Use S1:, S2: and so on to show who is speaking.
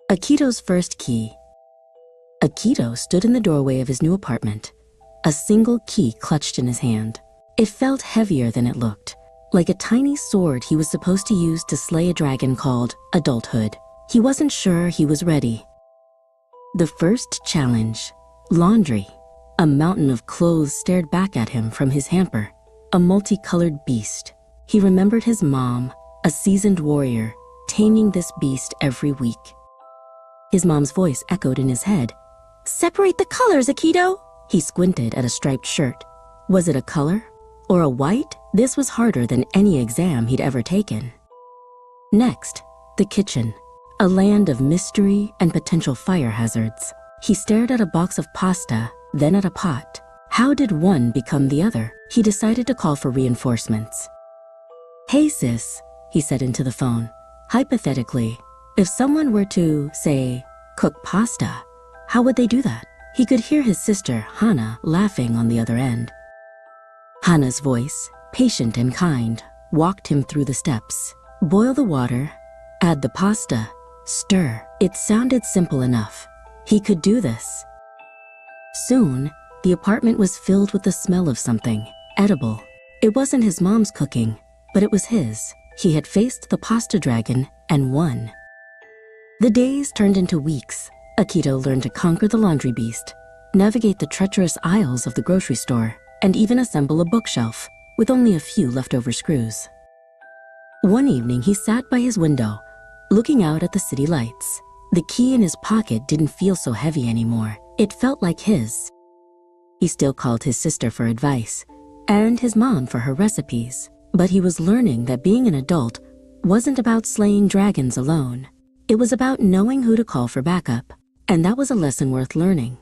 S1: Akito's first key. Akito stood in the doorway of his new apartment, a single key clutched in his hand. It felt heavier than it looked, like a tiny sword he was supposed to use to slay a dragon called adulthood. He wasn't sure he was ready. The first challenge, laundry. A mountain of clothes stared back at him from his hamper, a multicolored beast. He remembered his mom, a seasoned warrior, taming this beast every week. His mom's voice echoed in his head. "Separate the colors, Akito!" He squinted at a striped shirt. Was it a color? Or a white? This was harder than any exam he'd ever taken. Next, the kitchen, a land of mystery and potential fire hazards. He stared at a box of pasta, then at a pot. How did one become the other? He decided to call for reinforcements. "Hey sis," he said into the phone. Hypothetically, if someone were to, say, cook pasta, how would they do that? He could hear his sister, Hana, laughing on the other end. Hana's voice, patient and kind, walked him through the steps. Boil the water, add the pasta, stir. It sounded simple enough. He could do this. Soon, the apartment was filled with the smell of something edible. It wasn't his mom's cooking, but it was his. He had faced the pasta dragon and won. The days turned into weeks. Akito learned to conquer the laundry beast, navigate the treacherous aisles of the grocery store, and even assemble a bookshelf with only a few leftover screws. One evening, he sat by his window, looking out at the city lights. The key in his pocket didn't feel so heavy anymore. It felt like his. He still called his sister for advice, and his mom for her recipes. But he was learning that being an adult wasn't about slaying dragons alone. It was about knowing who to call for backup, and that was a lesson worth learning.